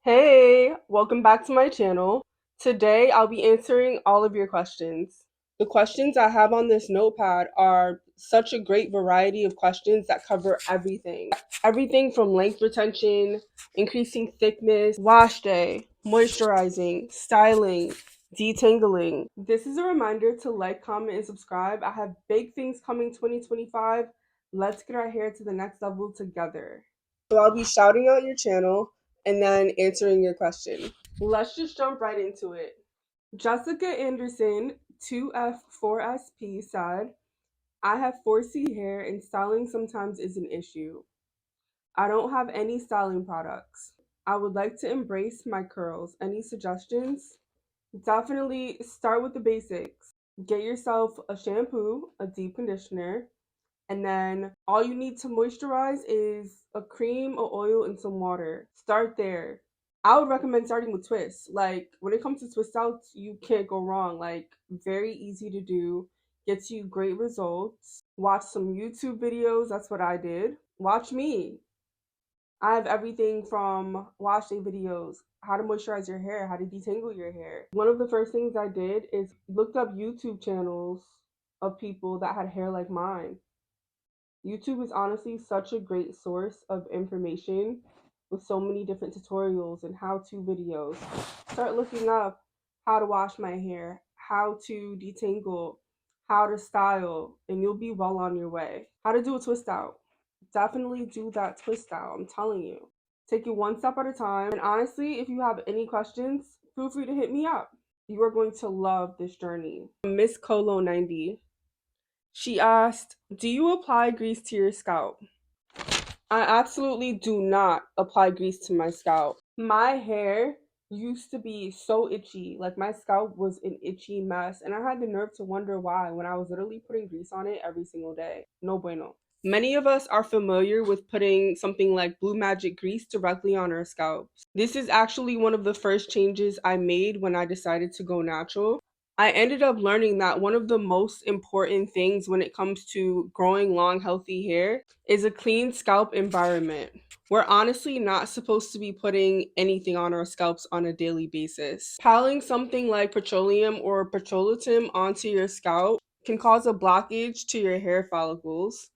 Hey, welcome back to my channel. Today I'll be answering all of your questions. The questions I have on this notepad are such a great variety of questions that cover everything. Everything from length retention, increasing thickness, wash day, moisturizing, styling, detangling. This is a reminder to like, comment, and subscribe. I have big things coming 2025. Let's get our hair to the next level together. So I'll be shouting out your channel and then answering your question. Let's just jump right into it. Jessica Anderson, 2F4SP, said, I have 4C hair and styling sometimes is an issue. I don't have any styling products. I would like to embrace my curls. Any suggestions? Definitely start with the basics. Get yourself a shampoo, a deep conditioner, and then all you need to moisturize is a cream, a oil, and some water. Start there. I would recommend starting with twists. Like when it comes to twist outs, you can't go wrong. Like very easy to do, gets you great results. Watch some YouTube videos. That's what I did. Watch me. I have everything from Washday videos, how to moisturize your hair, how to detangle your hair. One of the first things I did is looked up YouTube channels of people that had hair like mine. YouTube is honestly such a great source of information with so many different tutorials and how-to videos. Start looking up how to wash my hair, how to detangle, how to style, and you'll be well on your way. How to do a twist out. Definitely do that twist out, I'm telling you. Take it one step at a time. And honestly, if you have any questions, feel free to hit me up. You are going to love this journey. Miss Colo 90. She asked, do you apply grease to your scalp? I absolutely do not apply grease to my scalp. My hair used to be so itchy. Like my scalp was an itchy mess. And I had the nerve to wonder why when I was literally putting grease on it every single day. No bueno. Many of us are familiar with putting something like Blue Magic grease directly on our scalps. This is actually one of the first changes I made when I decided to go natural. I ended up learning that one of the most important things when it comes to growing long, healthy hair is a clean scalp environment. We're honestly not supposed to be putting anything on our scalps on a daily basis. Piling something like petroleum or petrolatum onto your scalp can cause a blockage to your hair follicles,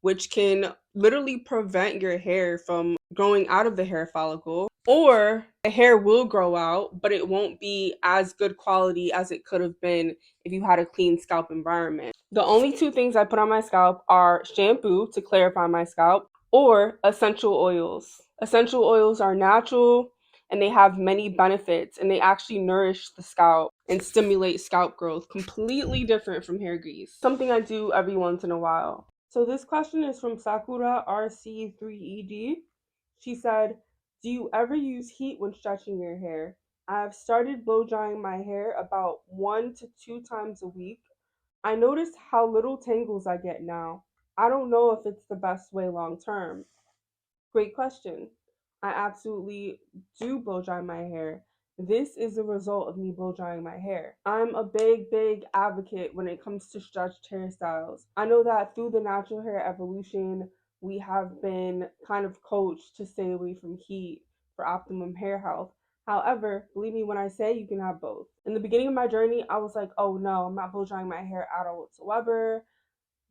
which can literally prevent your hair from growing out of the hair follicle, or the hair will grow out, but it won't be as good quality as it could have been if you had a clean scalp environment. The only two things I put on my scalp are shampoo to clarify my scalp or essential oils. Essential oils are natural and they have many benefits and they actually nourish the scalp and stimulate scalp growth, completely different from hair grease. Something I do every once in a while. So this question is from Sakura RC3ED. She said, do you ever use heat when stretching your hair? I've started blow drying my hair about 1 to 2 times a week. I noticed how little tangles I get now. I don't know if it's the best way long term. Great question. I absolutely do blow dry my hair. This is a result of me blow drying my hair. I'm a big advocate when it comes to stretched hairstyles. I know that through the natural hair evolution, we have been kind of coached to stay away from heat for optimum hair health. However, believe me when I say you can have both. In the beginning of my journey, I was like, oh no, I'm not blow drying my hair at all whatsoever.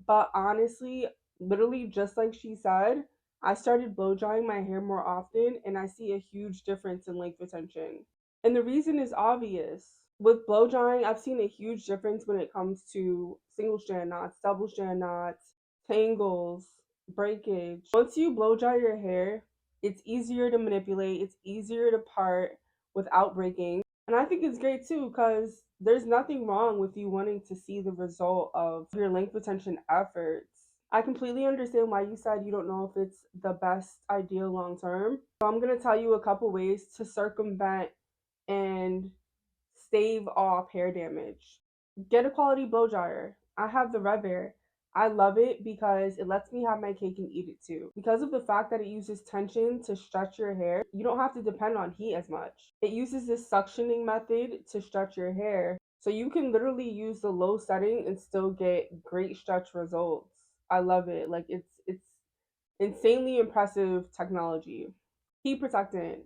But honestly, literally just like she said, I started blow drying my hair more often and I see a huge difference in length retention. And the reason is obvious. With blow drying, I've seen a huge difference when it comes to single strand knots, double strand knots, tangles, breakage. Once you blow dry your hair, it's easier to manipulate, it's easier to part without breaking. And I think it's great too because there's nothing wrong with you wanting to see the result of your length retention efforts. I completely understand why you said you don't know if it's the best idea long term. So I'm going to tell you a couple ways to circumvent and stave off hair damage. Get a quality blow dryer. I have the Rev. I love it because it lets me have my cake and eat it too. Because of the fact that it uses tension to stretch your hair, you don't have to depend on heat as much. It uses this suctioning method to stretch your hair. So you can literally use the low setting and still get great stretch results. I love it. Like it's insanely impressive technology. Heat protectant.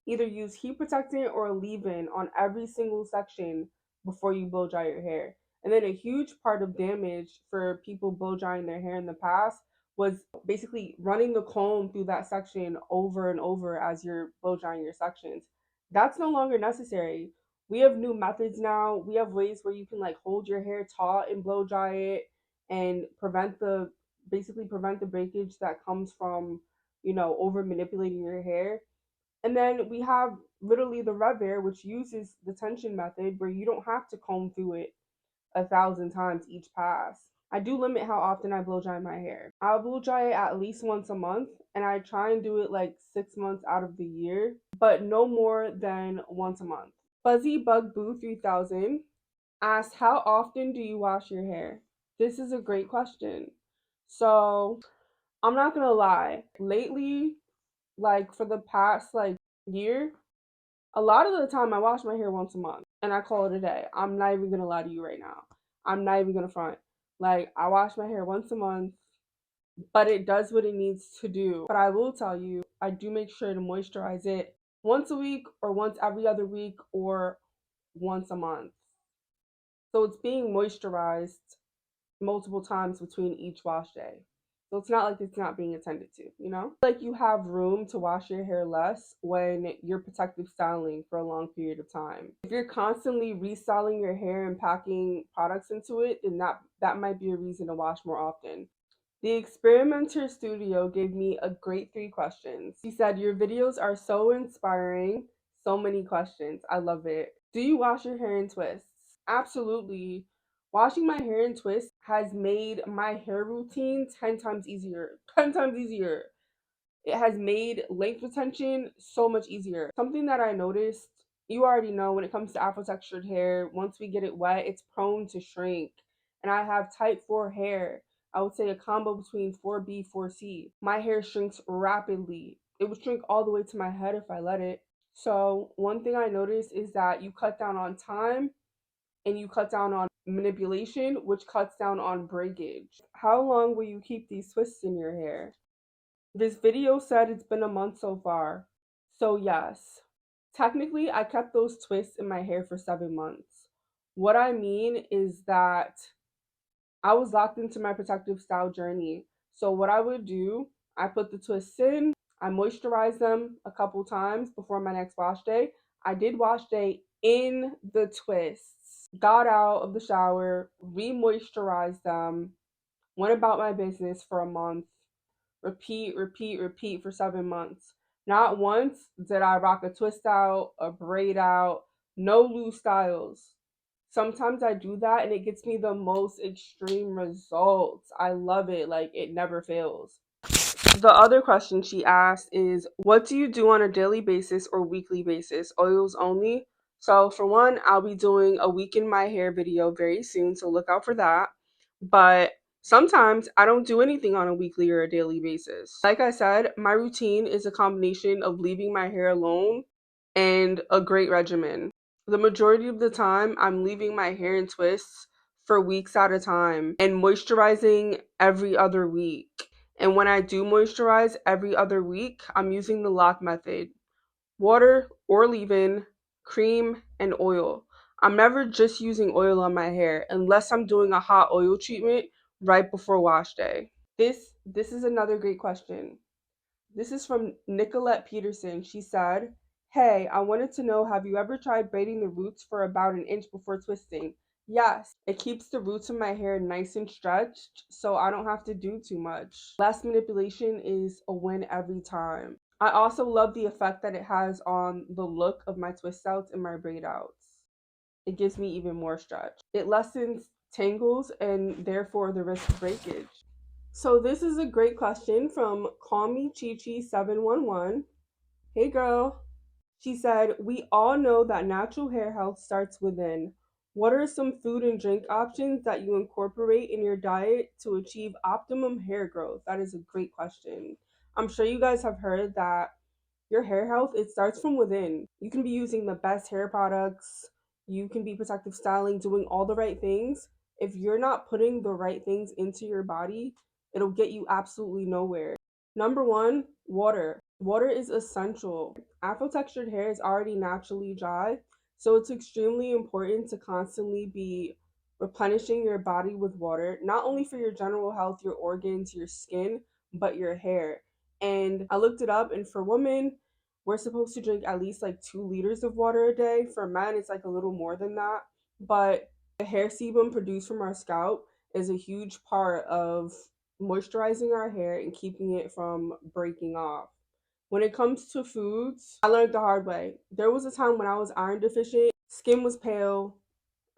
Either use heat protectant or leave-in on every single section before you blow dry your hair. And then a huge part of damage for people blow drying their hair in the past was basically running the comb through that section over and over as you're blow drying your sections. That's no longer necessary. We have new methods now. We have ways where you can like hold your hair taut and blow dry it and prevent the breakage that comes from, over manipulating your hair. And then we have literally the rev air, which uses the tension method where you don't have to comb through it 1,000 times each pass. I do limit how often I blow dry my hair. I'll blow dry it at least once a month, and I try and do it like 6 months out of the year, but no more than once a month. Fuzzy Bug Boo 3000 asked, how often do you wash your hair? This is a great question. So I'm not gonna lie. Lately, like for the past like year, a lot of the time I wash my hair once a month and I call it a day. I'm not even gonna lie to you right now. I'm not even gonna front. Like I wash my hair once a month, but it does what it needs to do. But I will tell you, I do make sure to moisturize it once a week or once every other week or once a month. So it's being moisturized multiple times between each wash day. So it's not like it's not being attended to, you know? Like you have room to wash your hair less when you're protective styling for a long period of time. If you're constantly restyling your hair and packing products into it, then that might be a reason to wash more often. The Experimenter Studio gave me a great 3 questions. She said, your videos are so inspiring. So many questions. I love it. Do you wash your hair in twists? Absolutely. Washing my hair in twists has made my hair routine 10 times easier. 10 times easier. It has made length retention so much easier. Something that I noticed, you already know when it comes to Afro textured hair, once we get it wet, it's prone to shrink. And I have type 4 hair. I would say a combo between 4B, 4C. My hair shrinks rapidly. It would shrink all the way to my head if I let it. So one thing I noticed is that you cut down on time and you cut down on manipulation, which cuts down on breakage. How long will you keep these twists in your hair? This video said it's been a month so far. So yes, technically I kept those twists in my hair for 7 months. What I mean is that I was locked into my protective style journey. So what I would do, I put the twists in, I moisturize them a couple times before my next wash day. I did wash day in the twists, got out of the shower, re-moisturized them, went about my business for a month. Repeat, repeat, repeat for 7 months. Not once did I rock a twist out, a braid out, no loose styles. Sometimes I do that and it gets me the most extreme results. I love it. Like it never fails. The other question she asked is, what do you do on a daily basis or weekly basis? Oils only? So for one, I'll be doing a week in my hair video very soon, so look out for that. But sometimes I don't do anything on a weekly or a daily basis. Like I said, my routine is a combination of leaving my hair alone and a great regimen. The majority of the time, I'm leaving my hair in twists for weeks at a time and moisturizing every other week. And when I do moisturize every other week, I'm using the lock method: water or leave-in, cream, and oil. I'm never just using oil on my hair unless I'm doing a hot oil treatment right before wash day. This is another great question. This is from Nicolette Peterson. She said, hey, I wanted to know, have you ever tried braiding the roots for about an inch before twisting? Yes, it keeps the roots of my hair nice and stretched, so I don't have to do too much. Less manipulation is a win every time. I also love the effect that it has on the look of my twist outs and my braid outs. It gives me even more stretch. It lessens tangles and therefore the risk of breakage. So this is a great question from Call Me Chi Chi 711. Hey girl. She said, we all know that natural hair health starts within. What are some food and drink options that you incorporate in your diet to achieve optimum hair growth? That is a great question. I'm sure you guys have heard that your hair health, it starts from within. You can be using the best hair products, you can be protective styling, doing all the right things. If you're not putting the right things into your body, it'll get you absolutely nowhere. Number one, water. Water is essential. Afro textured hair is already naturally dry, so it's extremely important to constantly be replenishing your body with water, not only for your general health, your organs, your skin, but your hair. And I looked it up, and for women, we're supposed to drink at least like 2 liters of water a day. For men, it's like a little more than that. But the hair sebum produced from our scalp is a huge part of moisturizing our hair and keeping it from breaking off. When it comes to foods, I learned the hard way. There was a time when I was iron deficient, skin was pale,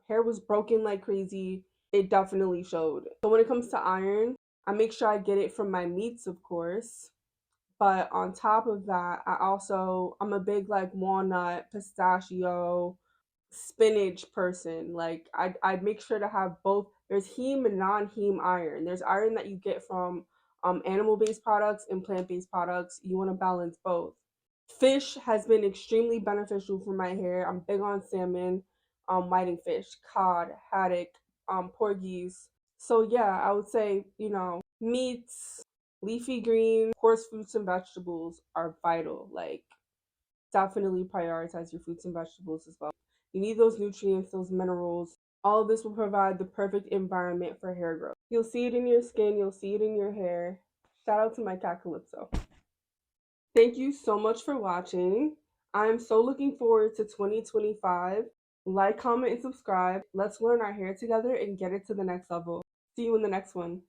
hair was broken like crazy. It definitely showed. So when it comes to iron, I make sure I get it from my meats, of course. But on top of that, I'm a big like walnut, pistachio, spinach person. Like I'd make sure to have both. There's heme and non-heme iron. There's iron that you get from animal-based products and plant-based products. You want to balance both. Fish has been extremely beneficial for my hair. I'm big on salmon, whiting fish, cod, haddock, porgies. So yeah, I would say, meats, leafy greens, of course, fruits and vegetables are vital. Like, definitely prioritize your fruits and vegetables as well. You need those nutrients, those minerals. All of this will provide the perfect environment for hair growth. You'll see it in your skin, you'll see it in your hair. Shout out to my cat Calypso. Thank you so much for watching. I am so looking forward to 2025. Like, comment, and subscribe. Let's learn our hair together and get it to the next level. See you in the next one.